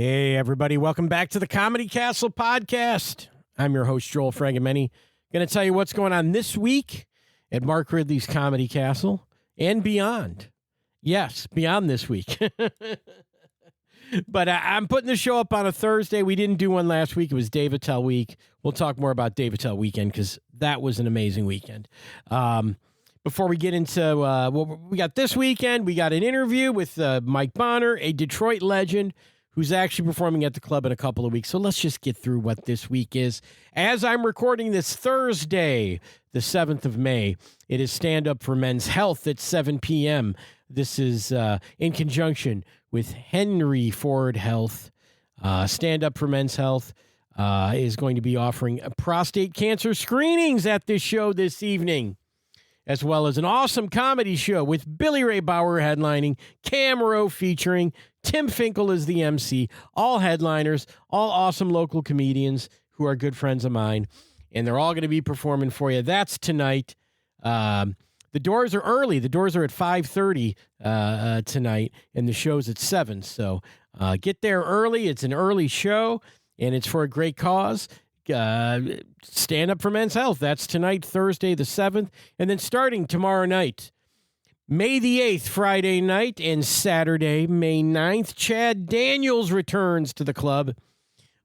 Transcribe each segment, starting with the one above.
Hey, everybody. Welcome back to the Comedy Castle podcast. I'm your host, Joel Frangimeni. Going to tell you what's going on this week at Mark Ridley's Comedy Castle and beyond. Yes, beyond this week. But I'm putting the show up on a Thursday. We didn't do one last week. It was Dave Attell week. We'll talk more about Dave Attell weekend because that was an amazing weekend. Before we get into what we got this weekend, we got an interview with Mike Bonner, a Detroit legend, who's actually performing at the club in a couple of weeks. So let's just get through what this week is. As I'm recording this Thursday, the 7th of May, it is Stand Up for Men's Health at 7 p.m. This is in conjunction with Henry Ford Health. Stand Up for Men's Health is going to be offering prostate cancer screenings at this show this evening, as well as an awesome comedy show with Billy Ray Bauer headlining, Cam Rowe featuring, Tim Finkel is the MC, all headliners, all awesome local comedians who are good friends of mine, and they're all going to be performing for you. That's tonight. The doors are early. The doors are at 5:30 tonight, and the show's at 7. So get there early. It's an early show, and it's for a great cause. Stand Up for Men's Health. That's tonight, Thursday the 7th. And then starting tomorrow night, May the 8th, Friday night, and Saturday, May 9th, Chad Daniels returns to the club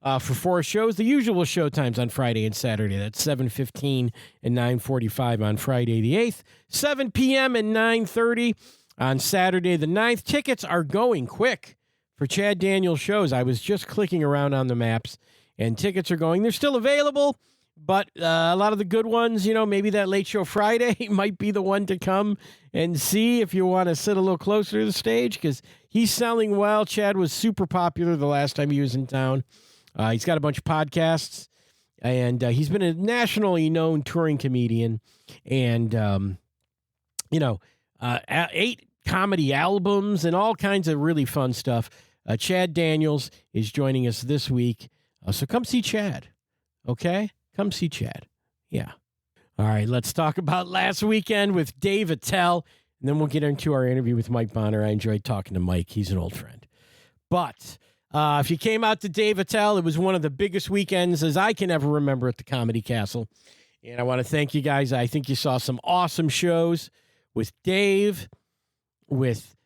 for 4 shows. The usual show times on Friday and Saturday. That's 7:15 and 9:45 on Friday the 8th, 7 p.m. and 9:30 on Saturday the 9th. Tickets are going quick for Chad Daniels shows. I was just clicking around on the maps, and tickets are going. They're still available, but a lot of the good ones, maybe that Late Show Friday might be the one to come and see if you want to sit a little closer to the stage, because he's selling well. Chad was super popular the last time he was in town. He's got a bunch of podcasts, and he's been a nationally known touring comedian, and, 8 comedy albums and all kinds of really fun stuff. Chad Daniels is joining us this week. So come see Chad, okay? Come see Chad. Yeah. All right, let's talk about last weekend with Dave Attell, and then we'll get into our interview with Mike Bonner. I enjoyed talking to Mike. He's an old friend. But if you came out to Dave Attell, it was one of the biggest weekends as I can ever remember at the Comedy Castle. And I want to thank you guys. I think you saw some awesome shows with Dave, with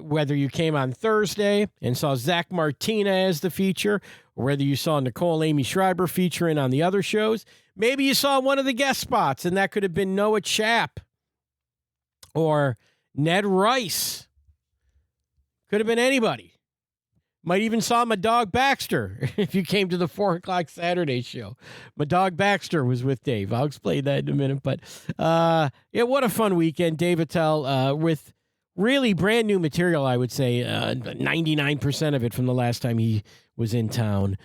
whether you came on Thursday and saw Zach Martina as the feature, or whether you saw Nicole Amy Schreiber featuring on the other shows. Maybe you saw one of the guest spots, and that could have been Noah Chapp or Ned Rice. Could have been anybody. Might even saw my dog Baxter if you came to the 4 o'clock Saturday show. My dog Baxter was with Dave. I'll explain that in a minute. But what a fun weekend. Dave Attell with really brand new material, I would say, 99% of it from the last time he was in town.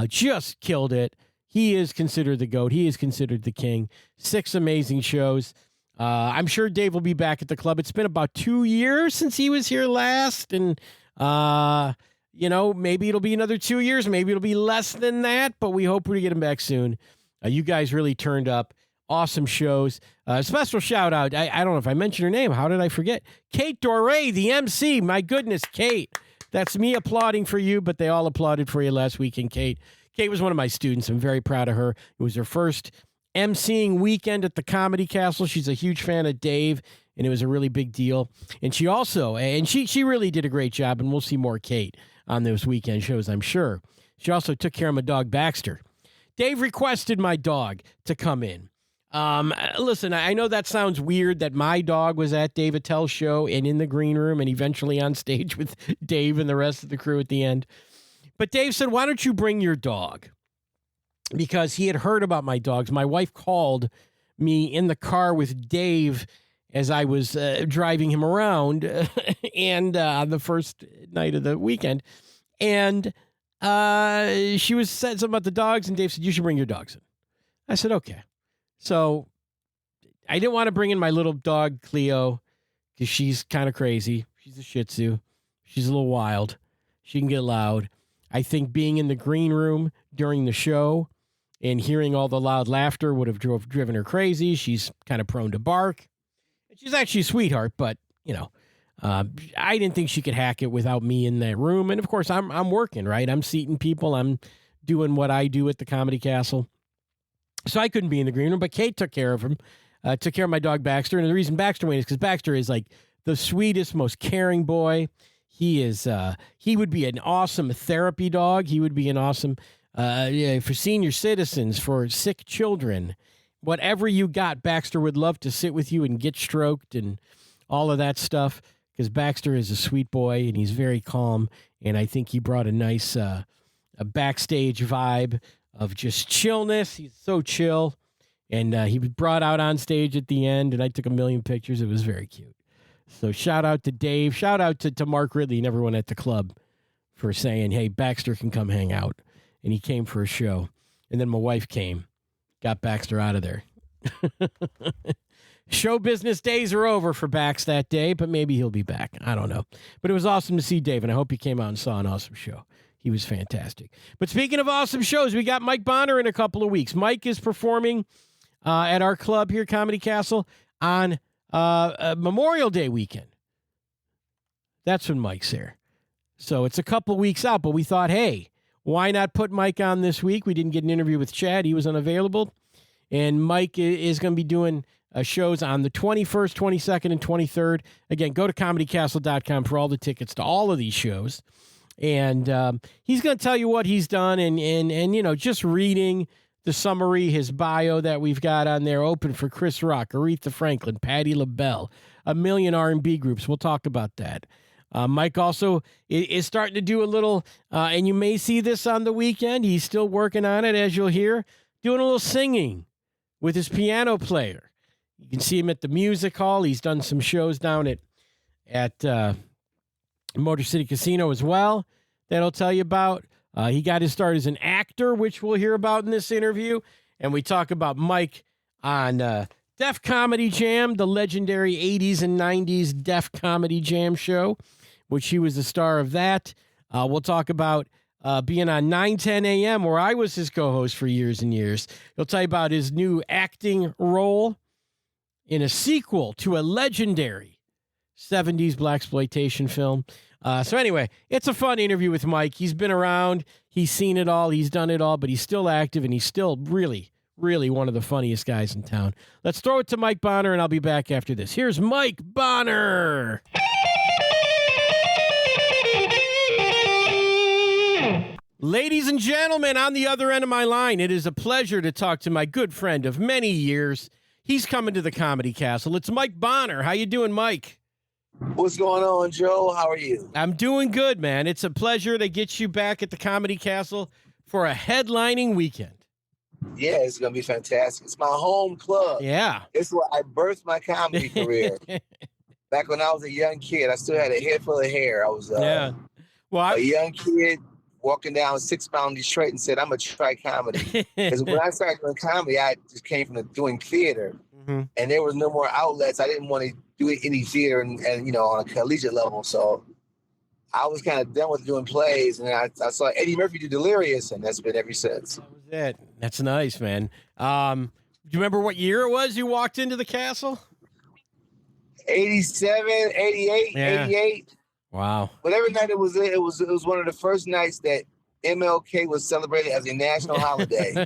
Just killed it. He is considered the GOAT. He is considered the king. 6 amazing shows. I'm sure Dave will be back at the club. It's been about 2 years since he was here last. And, maybe it'll be another 2 years. Maybe it'll be less than that. But we hope we get him back soon. You guys really turned up. Awesome shows. Special shout out. I don't know if I mentioned her name. How did I forget? Kate Doré, the MC. My goodness, Kate. That's me applauding for you, but they all applauded for you last weekend, Kate. Kate was one of my students. I'm very proud of her. It was her first emceeing weekend at the Comedy Castle. She's a huge fan of Dave, and it was a really big deal. And she also, she really did a great job, and we'll see more Kate on those weekend shows, I'm sure. She also took care of my dog, Baxter. Dave requested my dog to come in. Listen, I know that sounds weird that my dog was at Dave Attell's show and in the green room and eventually on stage with Dave and the rest of the crew at the end. But Dave said, why don't you bring your dog? Because he had heard about my dogs. My wife called me in the car with Dave as I was driving him around and on the first night of the weekend. And she was said something about the dogs, and Dave said, you should bring your dogs in. I said, okay. So I didn't want to bring in my little dog, Cleo, because she's kind of crazy. She's a Shih Tzu. She's a little wild. She can get loud. I think being in the green room during the show and hearing all the loud laughter would have driven her crazy. She's kind of prone to bark. She's actually a sweetheart, but, I didn't think she could hack it without me in that room. And of course, I'm working, right? I'm seating people. I'm doing what I do at the Comedy Castle. So I couldn't be in the green room, but Kate took care of him, took care of my dog Baxter. And the reason Baxter went is because Baxter is like the sweetest, most caring boy. He is. He would be an awesome therapy dog. He would be an awesome for senior citizens, for sick children. Whatever you got, Baxter would love to sit with you and get stroked and all of that stuff, because Baxter is a sweet boy and he's very calm. And I think he brought a nice a backstage vibe of just chillness. He's so chill. And he was brought out on stage at the end, and I took a million pictures. It was very cute. So shout out to Dave. Shout out to Mark Ridley and everyone at the club for saying, hey, Baxter can come hang out. And he came for a show. And then my wife came, got Baxter out of there. Show business days are over for Bax that day, but maybe he'll be back. I don't know. But it was awesome to see Dave, and I hope he came out and saw an awesome show. He was fantastic. But speaking of awesome shows, we got Mike Bonner in a couple of weeks. Mike is performing at our club here, Comedy Castle, on Memorial Day weekend. That's when Mike's there. So it's a couple weeks out, but we thought, hey, why not put Mike on this week? We didn't get an interview with Chad. He was unavailable. And Mike is going to be doing shows on the 21st, 22nd, and 23rd. Again, go to comedycastle.com for all the tickets to all of these shows. And he's going to tell you what he's done. And you know, just reading the summary, his bio that we've got on there, open for Chris Rock, Aretha Franklin, Patti LaBelle, a million R&B groups. We'll talk about that. Mike also is starting to do a little, and you may see this on the weekend. He's still working on it, as you'll hear, doing a little singing with his piano player. You can see him at the music hall. He's done some shows down at Motor City Casino as well that I'll tell you about. He got his start as an actor, which we'll hear about in this interview. And we talk about Mike on Def Comedy Jam, the legendary 80s and 90s Def Comedy Jam show, which he was the star of that. We'll talk about being on 910 AM, where I was his co-host for years and years. He'll tell you about his new acting role in a sequel to a legendary 70s blaxploitation film. So anyway, it's a fun interview with Mike. He's been around. He's seen it all. He's done it all, but he's still active, and he's still really, really one of the funniest guys in town. Let's throw it to Mike Bonner, and I'll be back after this. Here's Mike Bonner. Ladies and gentlemen, on the other end of my line, it is a pleasure to talk to my good friend of many years. He's coming to the Comedy Castle. It's Mike Bonner. How you doing, Mike? What's going on, Joe? How are you? I'm doing good, man. It's a pleasure to get you back at the Comedy Castle for a headlining weekend. Yeah, it's going to be fantastic. It's my home club. Yeah. It's where I birthed my comedy career. Back when I was a young kid, I still had a head full of hair. I was a young kid walking down 6 Mile in Detroit and said, I'm going to try comedy. Because when I started doing comedy, I just came from doing theater. Mm-hmm. And there was no more outlets. I didn't want to do any theater and you know, on a collegiate level. So I was kind of done with doing plays. And I saw Eddie Murphy do Delirious, and that's been ever since. That was it. That's nice, man. Do you remember what year it was you walked into the castle? 87, 88, 88. Wow. Whatever night it was one of the first nights that MLK was celebrated as a national holiday.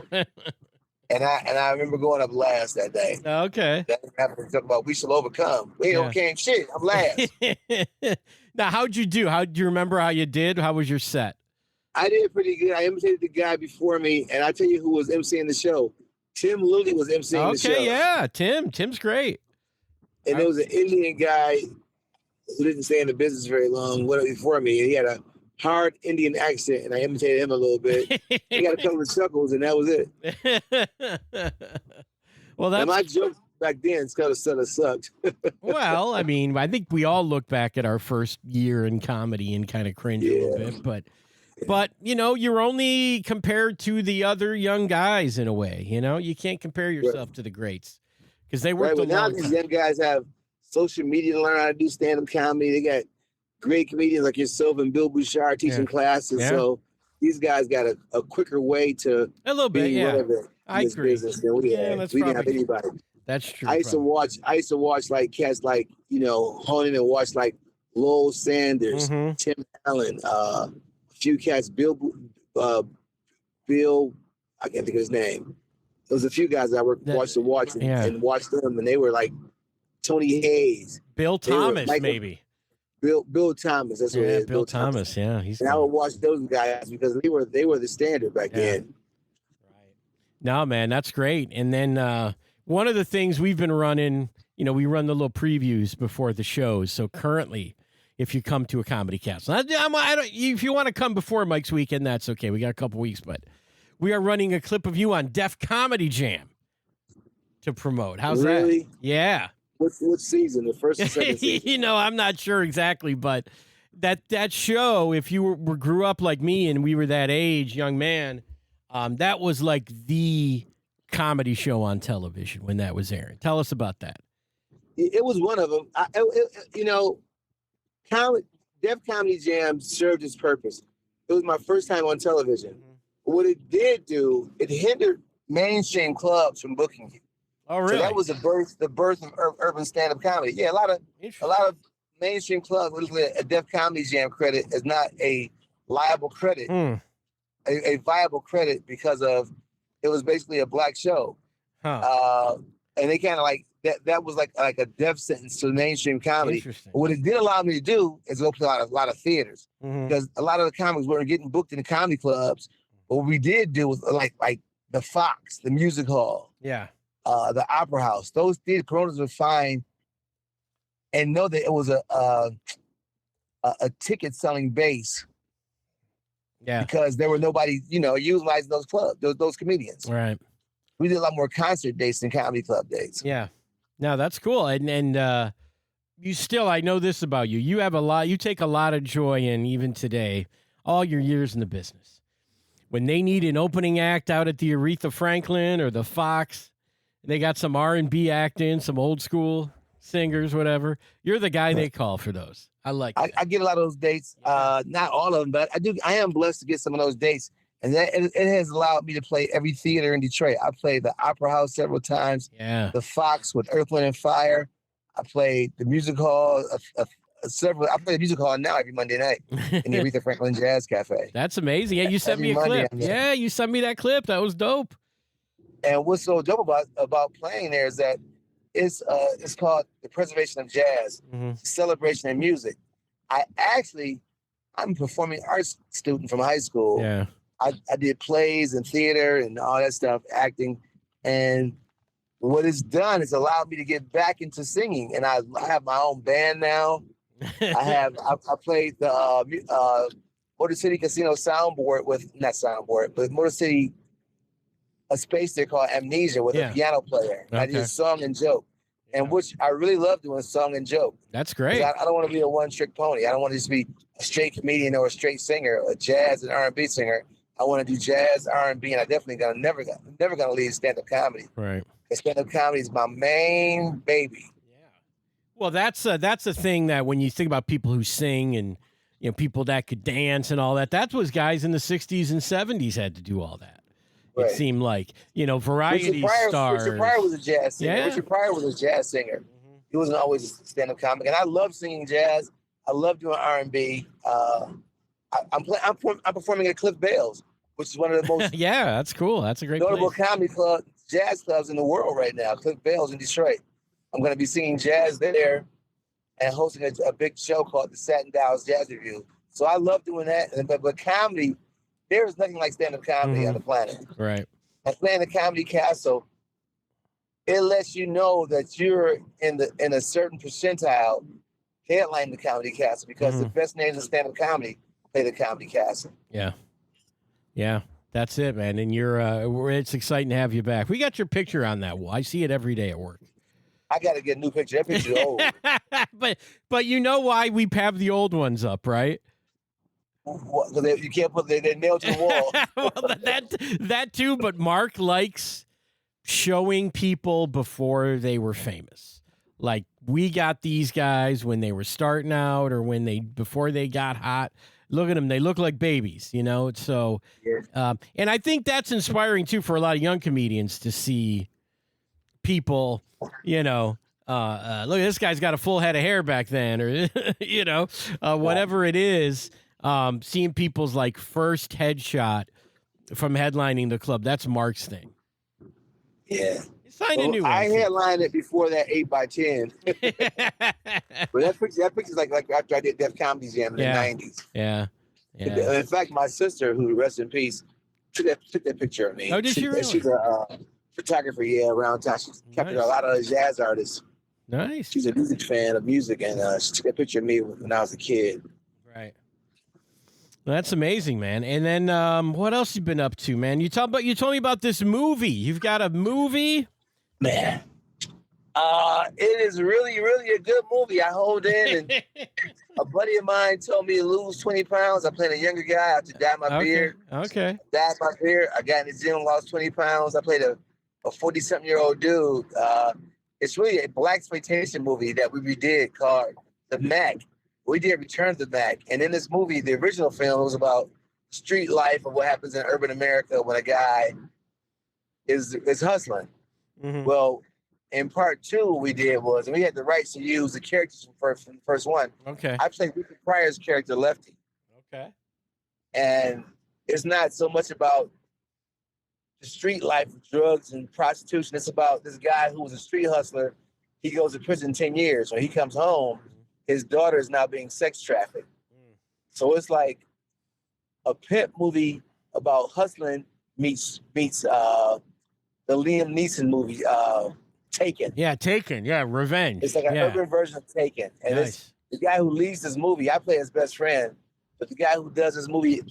And I remember going up last that day. Okay. That happened to talk about we shall overcome. We overcame shit. I'm last. Now, how'd you do? Do you remember how you did? How was your set? I did pretty good. I imitated the guy before me, and I tell you who was emceeing the show. Tim Lilly was emceeing the show. Okay, yeah. Tim's great. And there was an Indian guy who didn't stay in the business very long before me, and he had a hard Indian accent, and I imitated him a little bit. He got a couple of chuckles, and that was it. Well, that's... And my jokes back then kind of sucked. Well, I mean, I think we all look back at our first year in comedy and kind of cringe a little bit, but you know, you're only compared to the other young guys in a way. You know, you can't compare yourself to the greats because they worked a long time. Now these young guys have social media to learn how to do stand-up comedy. They got great comedians like yourself and Bill Bouchard teaching classes. Yeah. So these guys got a quicker way to a little bit, I agree. Business than we didn't have anybody. That's true. I used to watch like cats like, you know, Honan and watch like Lowell Sanders, Tim Allen, a few cats, Bill, I can't think of his name. There was a few guys that watched and watched them, and they were like Tony Hayes, Bill Thomas, maybe. Bill Thomas, that's what it is. Bill Thomas, yeah. I would watch those guys because they were the standard back then. Right. No, man, that's great. And then one of the things we've been running, we run the little previews before the shows. So currently, if you come to a Comedy Castle, if you want to come before Mike's Weekend, that's okay. We got a couple weeks, but we are running a clip of you on Def Comedy Jam to promote. How's that? Yeah. What season? The first or second season? I'm not sure exactly, but that show, if you grew up like me and we were that age, young man, that was like the comedy show on television when that was airing. Tell us about that. It was one of them. Def Comedy Jam served its purpose. It was my first time on television. What it did do, it hindered mainstream clubs from booking you. Oh, really? So that was the birth of urban stand-up comedy. Yeah, a lot of mainstream clubs look at a Def Comedy Jam credit as not a liable credit, a viable credit because of it was basically a black show, and they kind of like that was like a death sentence to mainstream comedy. What it did allow me to do is go play a lot of theaters because a lot of the comics weren't getting booked in the comedy clubs. What we did do was like the Fox, the Music Hall. Yeah. The Opera House, those theater promoters would find and know that it was a ticket selling base. Yeah. Because there were nobody, utilizing those clubs, those comedians. Right. We did a lot more concert dates than comedy club dates. Yeah. No, that's cool. And you still, I know this about you. You take a lot of joy in, even today, all your years in the business. When they need an opening act out at the Aretha Franklin or the Fox, they got some R&B act in, some old school singers, whatever. You're the guy they call for those. I like that. I get a lot of those dates. Not all of them, but I am blessed to get some of those dates. And it has allowed me to play every theater in Detroit. I played the Opera House several times. Yeah. The Fox with Earth, Wind & Fire. I played the Music Hall. I play the Music Hall now every Monday night in the Aretha Franklin Jazz Cafe. That's amazing. Yeah, you sent me a clip. Yeah, you sent me that clip. That was dope. And what's so dope about playing there is that it's called the Preservation of Jazz, Celebration of Music. I'm a performing arts student from high school. Yeah. I did plays and theater and all that stuff, acting. And what it's done is allowed me to get back into singing. And I have my own band now. I played the Motor City Casino soundboard but Motor City, a space there called Amnesia with a piano player. Okay. I did song and joke. And which I really love doing song and joke. That's great. I don't want to be a one-trick pony. I don't want to just be a straight comedian or a straight singer, a jazz and R&B singer. I want to do jazz, R&B, and I definitely never gonna leave stand-up comedy. Right. Stand-up comedy is my main baby. Yeah. Well, that's a thing that when you think about people who sing and people that could dance and all that, that was guys in the 60s and 70s had to do all that. Right. It seemed like, variety stars. Richard Pryor was a jazz singer. Yeah. Richard Pryor was a jazz singer. He wasn't always a stand-up comic. And I love singing jazz. I love doing R&B. I'm performing at Cliff Bale's, which is one of the most yeah, that's cool. That's a great notable place. comedy club, jazz clubs in the world right now. Cliff Bale's in Detroit. I'm going to be singing jazz there and hosting a big show called the Satin Dolls Jazz Review. So I love doing that. But comedy, there is nothing like stand-up comedy on the planet. Right. And playing the Comedy Castle, it lets you know that you're in a certain percentile headlining the Comedy Castle because the best names in stand-up comedy play the Comedy Castle. Yeah. Yeah. That's it, man. And it's exciting to have you back. We got your picture on that wall. I see it every day at work. I got to get a new picture. That picture's old. But you know why we have the old ones up, right? You can't put they're nailed to the wall. Well, that too, but Mark likes showing people before they were famous. Like we got these guys when they were starting out or before they got hot. Look at them; they look like babies, So, and I think that's inspiring too for a lot of young comedians to see people, look, this guy's got a full head of hair back then, or whatever it is. Seeing people's like first headshot from headlining the club, that's Mark's thing. Yeah. Signed a new one. I headlined it before that 8x10. But that picture's like after I did Def Comedy Jam in the 90s. Yeah. In fact, my sister, who rest in peace, took that picture of me. Oh, did she really? She's a photographer, around town. She's captured a lot of jazz artists. Nice. She's a music fan of music, and she took a picture of me when I was a kid. Right. Well, that's amazing, man. And then what else you been up to, man? You told me about this movie. You've got a movie? Man. It is really, really a good movie. I hold in, and a buddy of mine told me to lose 20 pounds. I played a younger guy. I have to dye my beard. Okay. Dyed my beard. I got in the gym, lost 20 pounds. I played a 40-something-year-old dude. It's really a blaxploitation movie that we redid called The Mac. We did Return to the Mac. And in this movie, the original film was about street life and what happens in urban America when a guy is hustling. Mm-hmm. Well, in part 2, what we did was, and we had the rights to use the characters from the first one. Okay. I played Richard Pryor's character, Lefty. Okay. And it's not so much about the street life of drugs and prostitution. It's about this guy who was a street hustler. He goes to prison 10 years. When he comes home, his daughter is now being sex trafficked. So it's like a pimp movie about hustling meets the Liam Neeson movie, Taken. Yeah, Taken. Yeah, Revenge. It's like an urban version of Taken. And nice. It's the guy who leads this movie. I play his best friend, but the guy who does this movie,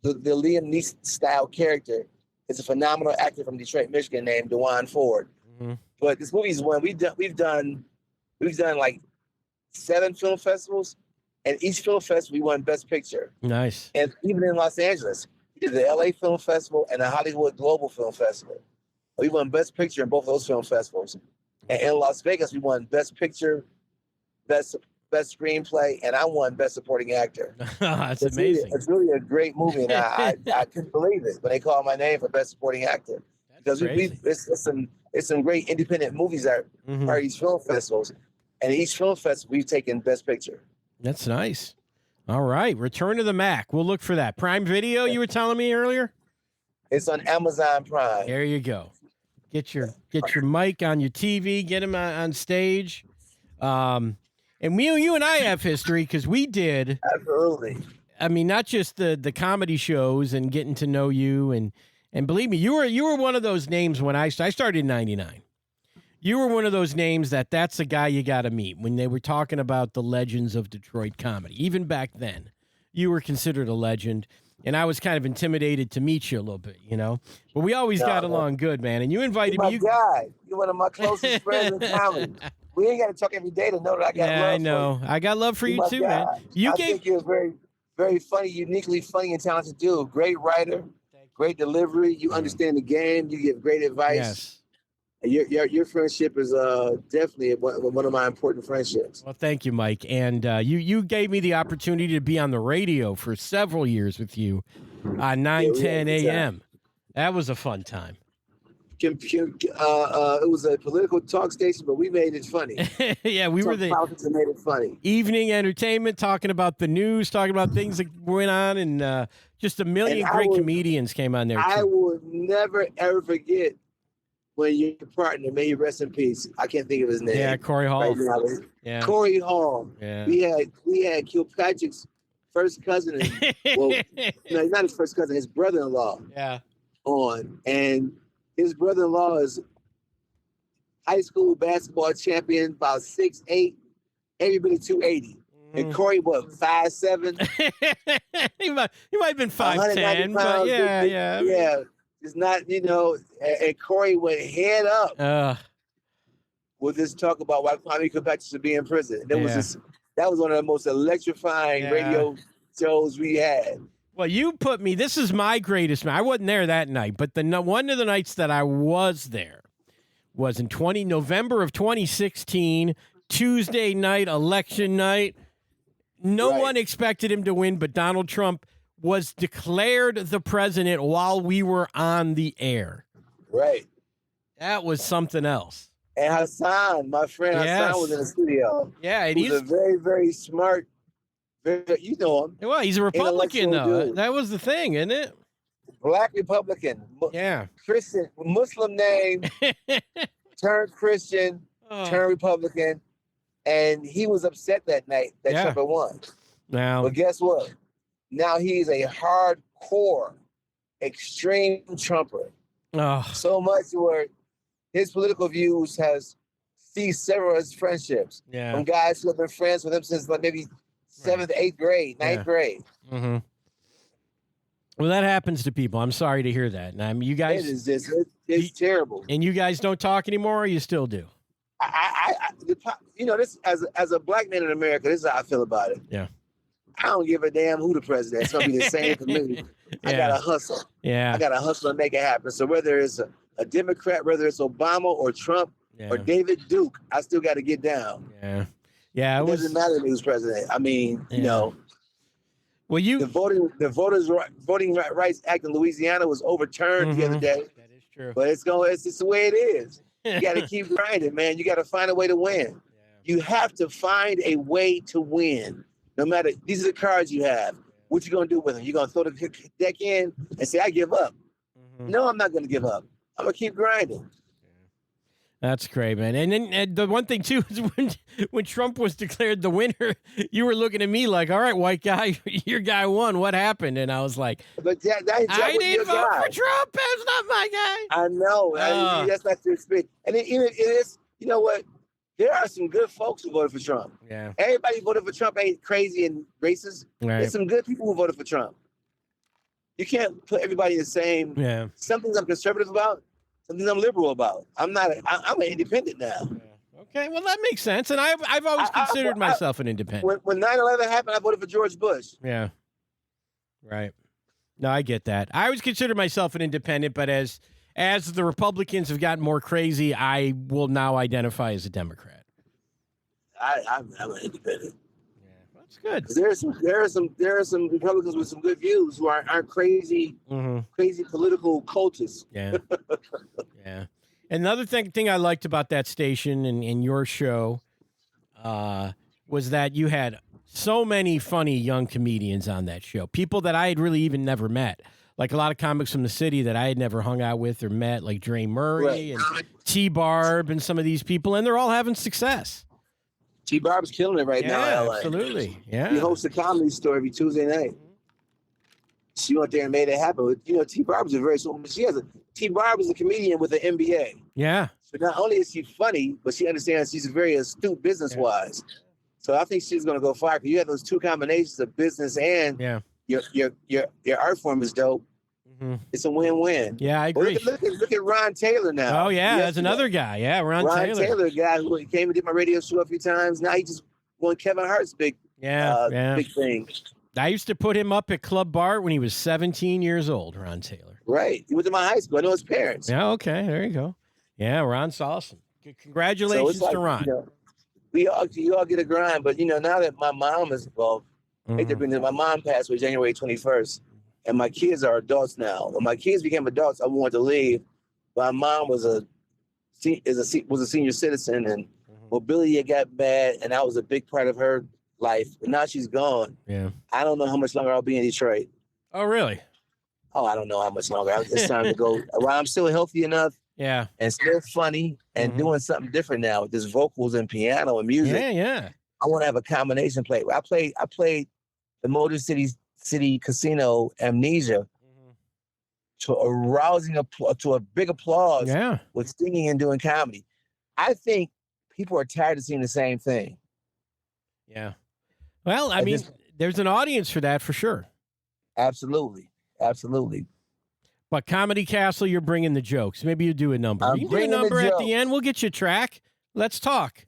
the Liam Neeson style character, is a phenomenal actor from Detroit, Michigan named DeJuan Ford. Mm-hmm. But this movie's one we've done like 7 film festivals, and each film festival we won Best Picture. Nice. And even in Los Angeles, we did the LA Film Festival and the Hollywood Global Film Festival. We won Best Picture in both of those film festivals. And in Las Vegas, we won Best Picture, Best Screenplay, and I won Best Supporting Actor. That's amazing. It's really a great movie, and I couldn't believe it when they called my name for Best Supporting Actor. Because it's some great independent movies that are these film festivals. And each film festival, we've taken Best Picture. That's nice. All right. Return to the Mac. We'll look for that. Prime Video, you were telling me earlier? It's on Amazon Prime. There you go. Get your mic on your TV. Get him on stage. And you and I have history because we did. Absolutely. I mean, not just the comedy shows and getting to know you. And believe me, you were one of those names when I started in 99. You were one of those names that's a guy you got to meet when they were talking about the legends of Detroit comedy. Even back then, you were considered a legend. And I was kind of intimidated to meet you a little bit, But we always got along good, man. And you invited me. You're one of my closest friends in comedy. We ain't got to talk every day to know that I got love for you. I know. I got love for you too, man. I think you're a very, very funny, uniquely funny and talented dude. Great writer, great delivery. You understand the game. You give great advice. Yes. Your friendship is definitely one of my important friendships. Well, thank you, Mike. And you gave me the opportunity to be on the radio for several years with you on 910 AM. That was a fun time. It was a political talk station, but we made it funny. Yeah, we were the politics and made it funny. Evening entertainment, talking about the news, talking about things that went on, and just a million great comedians came on there, too. I will never, ever forget when your partner, may he rest in peace. I can't think of his name. Yeah, Corey Hall. Right now. Yeah. Corey Hall. Yeah. We had Kilpatrick's first cousin, no, not his first cousin, his brother-in-law. Yeah. On, and his brother-in-law is high school basketball champion, about 6'8", everybody 280. And Corey, what, 5'7"? he might have been 5'10", but yeah. It's not, and Corey went head up with this talk about why Kwame Kilpatrick should be in prison. That was one of the most electrifying radio shows we had. Well, you put me, this is my greatest night. I wasn't there that night, but one of the nights that I was there was in November of 2016, Tuesday night, election night. No one expected him to win, but Donald Trump was declared the president while we were on the air. Right. That was something else. And Hassan, my friend Hassan, was in the studio. Yeah, and he's a very, very smart. You know him. Well, he's a Republican, though. Dude. That was the thing, isn't it? Black Republican. Yeah. Christian, Muslim name, turned Christian, turned Republican. And he was upset that night that Trump had won. Now, but guess what? Now he's a hardcore, extreme Trumper. So much where his political views has ceased several of his friendships. Yeah. From guys who have been friends with him since like maybe 7th, 8th grade, 9th grade. Mm-hmm. Well, that happens to people. I'm sorry to hear that. And I mean, you guys, it's terrible. And you guys don't talk anymore, or you still do? This as a black man in America, this is how I feel about it. Yeah. I don't give a damn who the president is. It's gonna be the same for me. I gotta hustle. Yeah. I gotta hustle and make it happen. So whether it's a Democrat, whether it's Obama or Trump or David Duke, I still got to get down. Yeah. Yeah. It doesn't matter who's president. I mean, you know. Well, the Voting Rights Act in Louisiana was overturned the other day. That is true. But it's just the way it is. You got to keep grinding, man. You got to find a way to win. Yeah. You have to find a way to win. No matter, these are the cards you have. What you gonna do with them? You gonna throw the deck in and say, I give up? No, I'm not gonna give up. I'm gonna keep grinding. That's great, man. And then the one thing too is when Trump was declared the winner, you were looking at me like, "All right, white guy, your guy won. What happened?" And I was like, "But I didn't vote for Trump. That's not my guy." I know. That's not your speech. And even it is. You know what? There are some good folks who voted for Trump. Yeah. Everybody voted for Trump ain't crazy and racist. Right. There's some good people who voted for Trump. You can't put everybody in the same. Yeah. Some things I'm conservative about. Something I'm liberal about. I'm not. I'm an independent now. Yeah. Okay, well that makes sense, and I've always considered myself an independent. When 9/11 happened, I voted for George Bush. Yeah, right. No, I get that. I always considered myself an independent, but as the Republicans have gotten more crazy, I will now identify as a Democrat. I'm an independent. That's good. There are some Republicans with some good views who aren't crazy, crazy political cultists. Yeah, yeah. Another thing I liked about that station and your show was that you had so many funny young comedians on that show. People that I had really even never met. Like a lot of comics from the city that I had never hung out with or met, like Dre Murray and T-Barb and some of these people, and they're all having success. T-Barb's killing it right now in LA. Absolutely. Yeah. He hosts a comedy store every Tuesday night. She went there and made it happen. You know, T-Barb's T-Barb is a comedian with an MBA. Yeah. So not only is she funny, but she understands she's very astute business-wise. Yeah. So I think she's going to go far because you have those two combinations of business and your art form is dope. Mm-hmm. It's a win-win. Yeah, I agree. Look at Ron Taylor now. Oh, yeah, that's another guy. Yeah, Ron Taylor, a guy who came and did my radio show a few times. Now he just won Kevin Hart's big thing. I used to put him up at Club Bart when he was 17 years old, Ron Taylor. Right. He went to my high school. I know his parents. Yeah, okay. There you go. Yeah, Ron's awesome. Congratulations to Ron. You all get a grind, but, now that my mom is involved, my mom passed away January 21st. And my kids are adults now. When my kids became adults, I wanted to leave. My mom was a senior citizen, and mobility got bad, and that was a big part of her life. But now she's gone. Yeah. I don't know how much longer I'll be in Detroit. Oh, really? Oh, I don't know how much longer. It's time to go. While I'm still healthy enough, and still funny, and doing something different now with this vocals and piano and music. Yeah. I want to have a combination play. I played the Motor City Casino Amnesia to a big applause with singing and doing comedy. I think people are tired of seeing the same thing. Yeah. Well, I mean, there's an audience for that for sure. Absolutely. But Comedy Castle, you're bringing the jokes. Maybe you do a number. You can do a number at the end. We'll get you a track. Let's talk.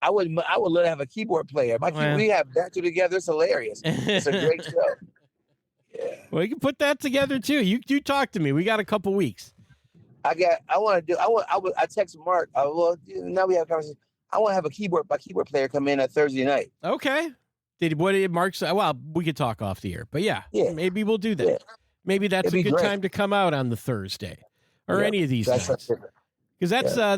I would love to have a keyboard player. We have that two together. It's hilarious. It's a great show. Yeah. Well, you can put that together too. You talk to me. We got a couple weeks. I text Mark. Now we have a conversation. I want to have my keyboard player come in at Thursday night. Okay. What did Mark say? Well, we could talk off the air, but maybe we'll do that. Yeah. Maybe that's a good time to come out on the Thursday or any of these nights. Because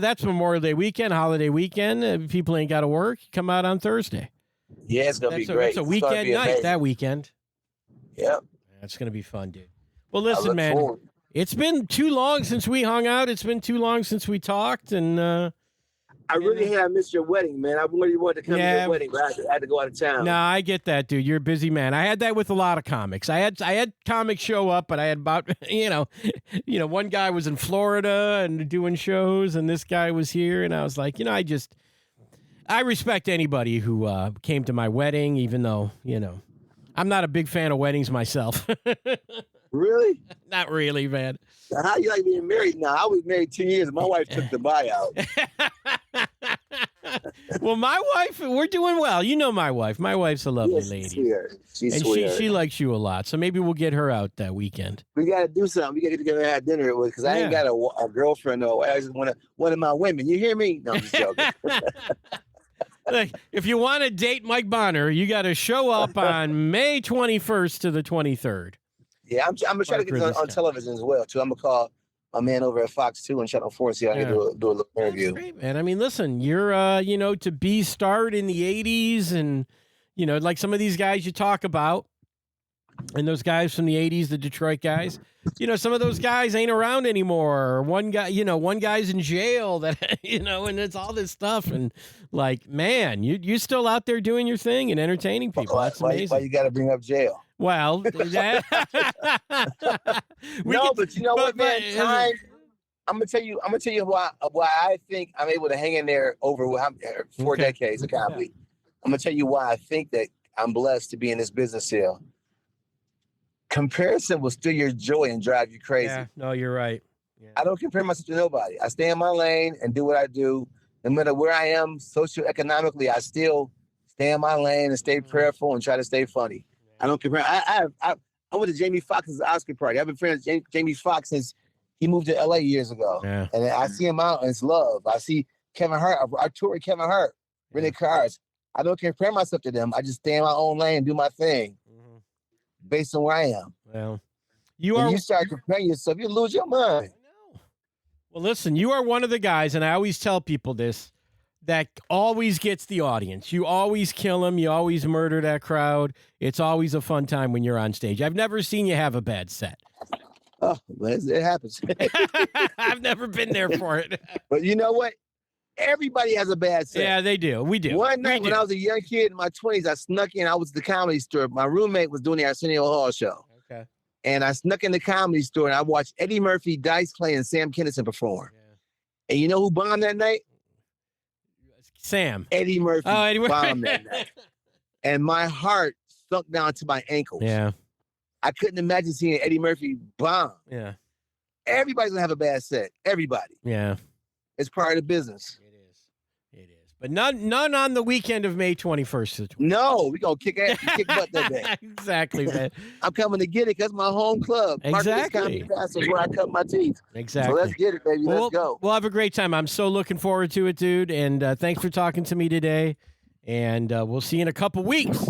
that's Memorial Day weekend, holiday weekend. People ain't got to work. Come out on Thursday. Yeah, it's going to be great. It's a weekend night amazing. That weekend. Yep. That's going to be fun, dude. Well, listen, man. It's been too long since we hung out. It's been too long since we talked, and I really have missed your wedding, man. I really wanted to come to your wedding, but I had to go out of town. No, I get that, dude. You're a busy man. I had that with a lot of comics. I had comics show up, but I had about one guy was in Florida and doing shows, and this guy was here, and I was like, I respect anybody who came to my wedding, even though I'm not a big fan of weddings myself. Really? Not really, man. How you like being married now? I was married 2 years. My wife took the buyout. Well, my wife, we're doing well. You know my wife. My wife's a lovely lady. She's sweet. She likes you a lot. So maybe we'll get her out that weekend. We got to do something. We got to get together and have dinner because I ain't got a girlfriend or I just want one of my women. You hear me? No, I'm just joking. Like, if you want to date Mike Bonner, you got to show up on May 21st to the 23rd. Yeah, I'm gonna try to get on television as well too. I'm gonna call my man over at Fox 2 and Channel 4 see how I can do a little interview. That's great, man. I mean, listen, you're to be starred in the 80s and like some of these guys you talk about, and those guys from the 80s, the Detroit guys. Some of those guys ain't around anymore. One guy's in jail that and it's all this stuff, and like, man, you're still out there doing your thing and entertaining people. That's amazing. Why you got to bring up jail? Well, but you know what, man? I'm gonna tell you why I think I'm able to hang in there over 4 decades of comedy. I'm gonna tell you why I think that I'm blessed to be in this business here. Comparison will steal your joy and drive you crazy. Yeah, no, you're right. Yeah. I don't compare myself to nobody. I stay in my lane and do what I do. No matter where I am socioeconomically, I still stay in my lane and stay prayerful and try to stay funny. I don't compare. I went to Jamie Foxx's Oscar party. I've been friends with Jamie Foxx since he moved to LA years ago. Yeah. And I see him out and it's love. I see Kevin Hart. I toured with Kevin Hart, rented cars. I don't compare myself to them. I just stay in my own lane and do my thing based on where I am. Well, you start comparing yourself, you lose your mind. I know. Well, listen, you are one of the guys, and I always tell people this, that always gets the audience. You always kill them. You always murder that crowd. It's always a fun time when you're on stage. I've never seen you have a bad set. Oh, it happens. I've never been there for it. But you know what? Everybody has a bad set. Yeah, they do. We do. One night when I was a young kid in my 20s, I snuck in. I was at the Comedy Store. My roommate was doing the Arsenio Hall show. Okay. And I snuck in the Comedy Store, and I watched Eddie Murphy, Dice Clay, and Sam Kinison perform. Yeah. And you know who bombed that night? Sam. Eddie Murphy bombed that night. And my heart sunk down to my ankles. Yeah. I couldn't imagine seeing Eddie Murphy bomb. Yeah. Everybody's going to have a bad set. Everybody. Yeah. It's part of the business. It is. But none on the weekend of May 21st. No, we're going to kick butt that day. Exactly, man. I'm coming to get it because my home club. Exactly. That's where I cut my teeth. Exactly. So let's get it, baby. Let's go. We'll have a great time. I'm so looking forward to it, dude. And thanks for talking to me today. And we'll see you in a couple weeks.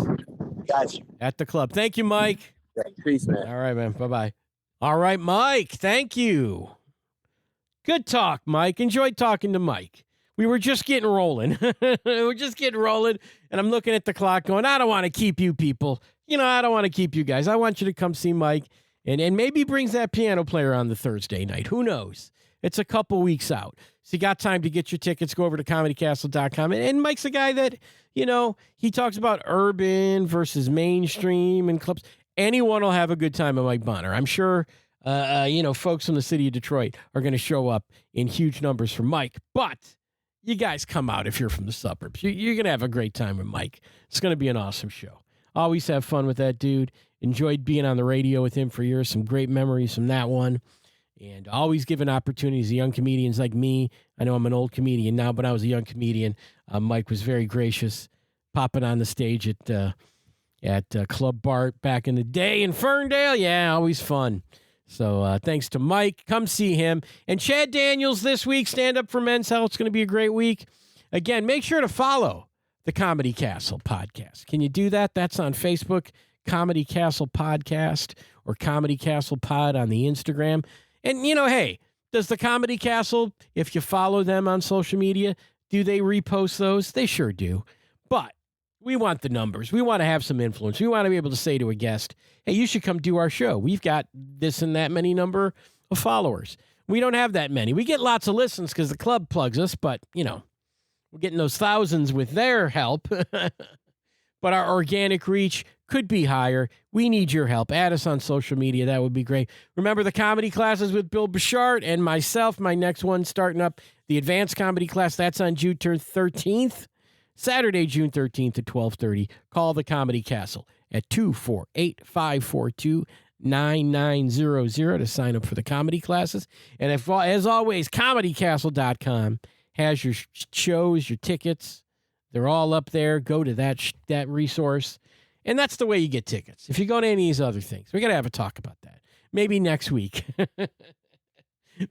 Got you. At the club. Thank you, Mike. Peace, man. All right, man. Bye-bye. All right, Mike. Thank you. Good talk, Mike. Enjoyed talking to Mike. We were just getting rolling. And I'm looking at the clock going, I don't want to keep you people. I don't want to keep you guys. I want you to come see Mike and maybe brings that piano player on the Thursday night. Who knows? It's a couple weeks out. So you got time to get your tickets. Go over to comedycastle.com. And Mike's a guy that, he talks about urban versus mainstream and clubs. Anyone will have a good time at Mike Bonner. I'm sure, folks from the city of Detroit are going to show up in huge numbers for Mike. But you guys come out if you're from the suburbs. You're going to have a great time with Mike. It's going to be an awesome show. Always have fun with that dude. Enjoyed being on the radio with him for years. Some great memories from that one. And always giving opportunities to young comedians like me. I know I'm an old comedian now, but I was a young comedian. Mike was very gracious, popping on the stage at Club Bart back in the day in Ferndale. Yeah, always fun. So thanks to Mike. Come see him. And Chad Daniels this week, Stand Up for Men's Health. It's going to be a great week. Again, make sure to follow the Comedy Castle podcast. Can you do that? That's on Facebook, Comedy Castle Podcast, or Comedy Castle Pod on the Instagram. And, hey, Does the Comedy Castle, if you follow them on social media, do they repost those? They sure do. But we want the numbers. We want to have some influence. We want to be able to say to a guest, hey, you should come do our show. We've got this and that many number of followers. We don't have that many. We get lots of listens because the club plugs us, but, we're getting those thousands with their help. But our organic reach could be higher. We need your help. Add us on social media. That would be great. Remember the comedy classes with Bill Bouchard and myself. My next one starting up, the advanced comedy class. That's on June 13th. Saturday, June 13th at 12:30. Call the Comedy Castle at 248-542-9900 to sign up for the comedy classes. And as always, comedycastle.com has your shows, your tickets. They're all up there. Go to that resource. And that's the way you get tickets. If you go to any of these other things, we got to have a talk about that. Maybe next week.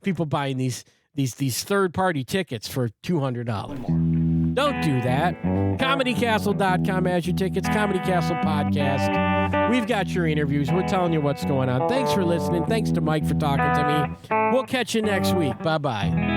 People buying these third-party tickets for $200. Don't do that. ComedyCastle.com has your tickets. Comedy Castle Podcast. We've got your interviews. We're telling you what's going on. Thanks for listening. Thanks to Mike for talking to me. We'll catch you next week. Bye-bye.